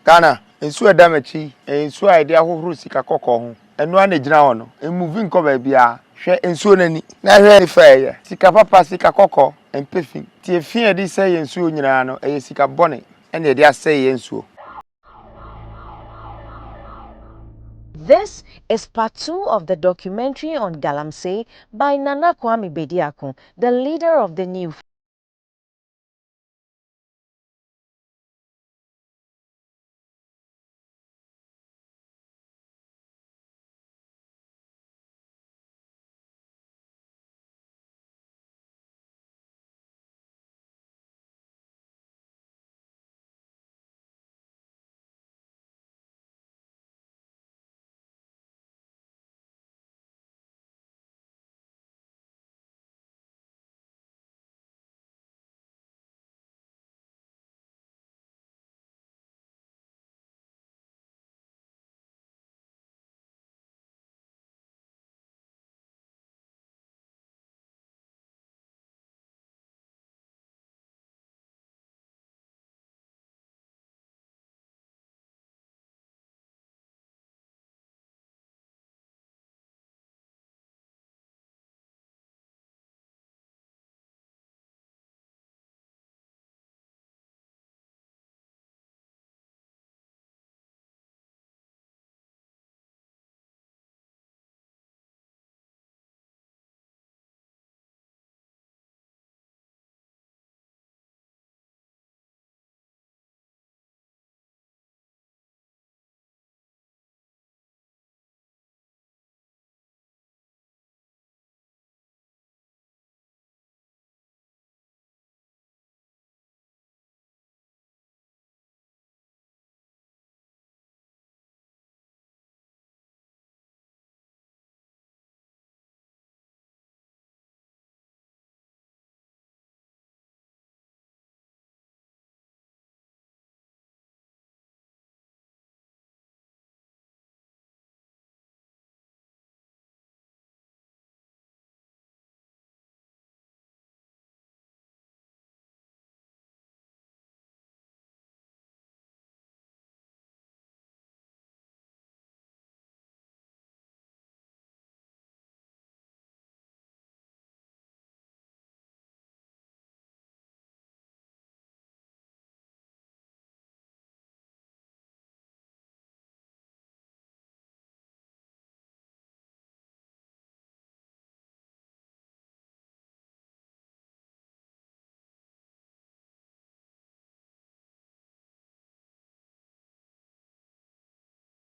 Ghana, nsu edamachi, nsu a ide ahohoro sika kokko ho. Enu a na gina ho no. Emuvi nko ba bia. Hwe nsu nani. Na hwe ni fa ye. Sika papa sika kokko, empefin. Tie fin e di say nsu nyina no, eye sika bone. Ene e di asay ye nsu. This is part 2 of the documentary on Galamsey by Nana Kwame Bediako, the leader of the new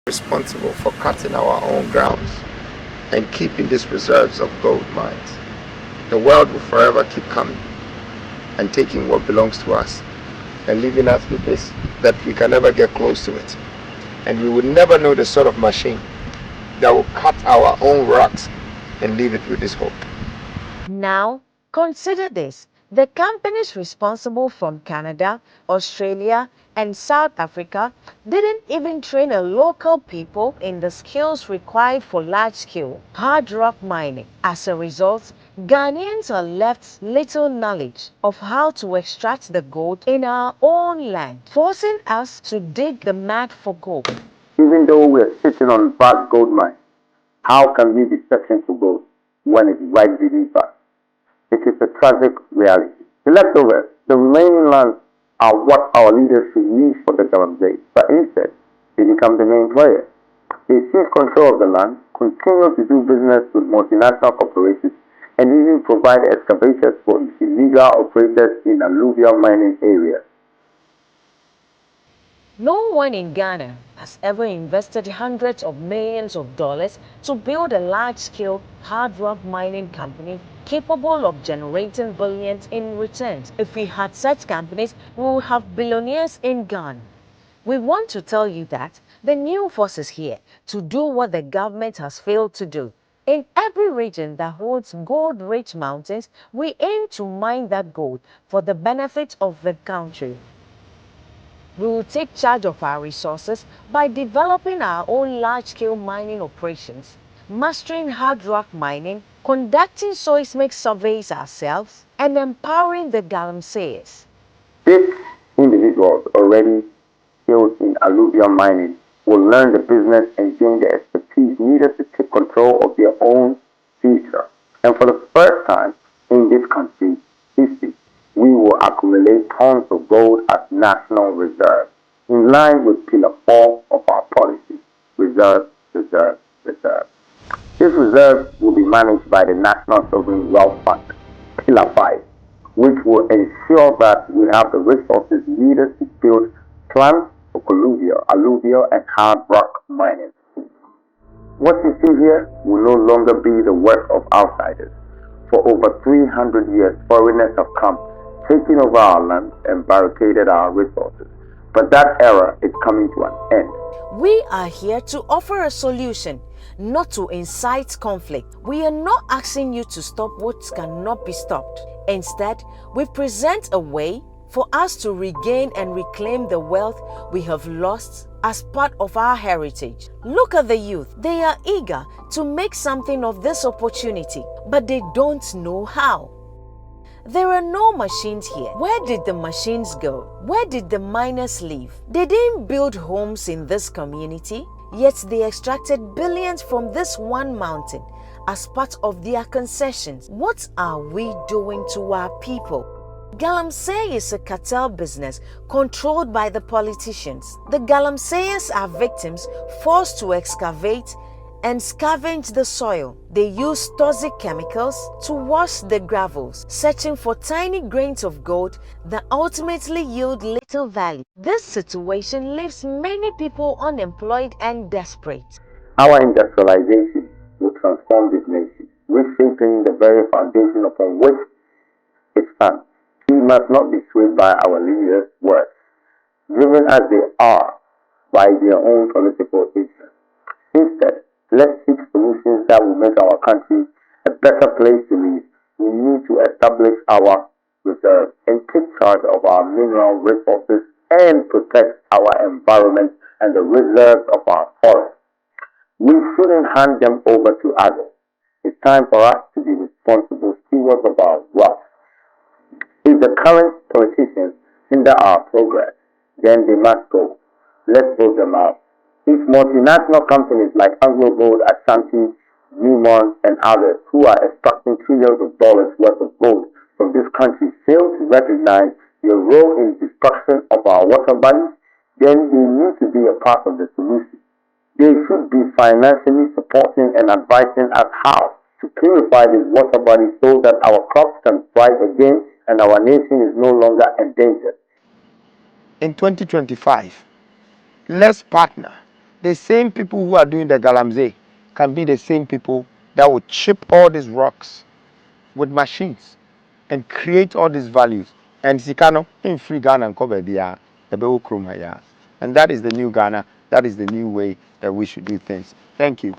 Responsible for cutting our own grounds and keeping these reserves of gold mines. The world will forever keep coming and taking what belongs to us and leaving us with this that we can never get close to it. And we will never know the sort of machine that will cut our own rocks and leave it with this hope. Now, consider this. The companies responsible from Canada, Australia, and South Africa didn't even train a local people in the skills required for large-scale hard rock mining. As a result, Ghanaians are left little knowledge of how to extract the gold in our own land, forcing us to dig the mud for gold. Even though we're sitting on vast gold mines, how can we be searching for gold when it's right beneath us? It is a tragic reality. The leftovers, the remaining lands, are what our leaders should use for the Galamsey, but instead, they become the main players. They seize control of the land, continue to do business with multinational corporations, and even provide excavators for illegal operators in alluvial mining areas. No one in Ghana has ever invested hundreds of millions of dollars to build a large-scale hard rock mining company capable of generating billions in returns. If we had such companies, we would have billionaires in Ghana. We want to tell you that the new force is here to do what the government has failed to do. In every region that holds gold-rich mountains, we aim to mine that gold for the benefit of the country. We will take charge of our resources by developing our own large-scale mining operations, mastering hard rock mining, conducting seismic surveys ourselves, and empowering the Galamseyers. These individuals already skilled in alluvial mining will learn the business and gain the expertise needed to take control of their own future. And for the first time in this country's history, we will accumulate tons of gold as national reserve, in line with Pillar 4 of our policy: reserve, reserve, reserve. This reserve will be managed by the National Sovereign Wealth Fund, Pillar 5, which will ensure that we have the resources needed to build plants for alluvial, and hard rock mining. What you see here will no longer be the work of outsiders. For over 300 years, foreigners have come, taken over our land, and barricaded our resources. But that era is coming to an end. We are here to offer a solution, not to incite conflict. We are not asking you to stop what cannot be stopped. Instead, we present a way for us to regain and reclaim the wealth we have lost as part of our heritage. Look at the youth. They are eager to make something of this opportunity, but they don't know how. There are no machines here. Where did the machines go? Where did the miners live? They didn't build homes in this community, yet they extracted billions from this one mountain as part of their concessions. What are we doing to our people? Galamsey is a cartel business controlled by the politicians. The Galamseyers are victims forced to excavate and scavenge the soil. They use toxic chemicals to wash the gravels, searching for tiny grains of gold that ultimately yield little value. This situation leaves many people unemployed and desperate. Our industrialization will transform this nation, reshaping the very foundation upon which it stands. We must not be swayed by our leaders' words, driven as they are by their own political interests. Instead, let's seek solutions that will make our country a better place to live. We need to establish our reserves and take charge of our mineral resources and protect our environment and the reserves of our forests. We shouldn't hand them over to others. It's time for us to be responsible stewards of our wealth. If the current politicians hinder our progress, then they must go. Let's vote them out. If multinational companies like Anglo Gold, Ashanti, Newmont, and others who are extracting trillions of dollars worth of gold from this country fail to recognize their role in destruction of our water bodies, then they need to be a part of the solution. They should be financially supporting and advising us how to purify these water bodies so that our crops can thrive again and our nation is no longer endangered. In 2025, let's partner. The same people who are doing the Galamsey can be the same people that will chip all these rocks with machines and create all these values. And Sikano in free Ghana and Kobe the Bewo. And that is the new Ghana. That is the new way that we should do things. Thank you.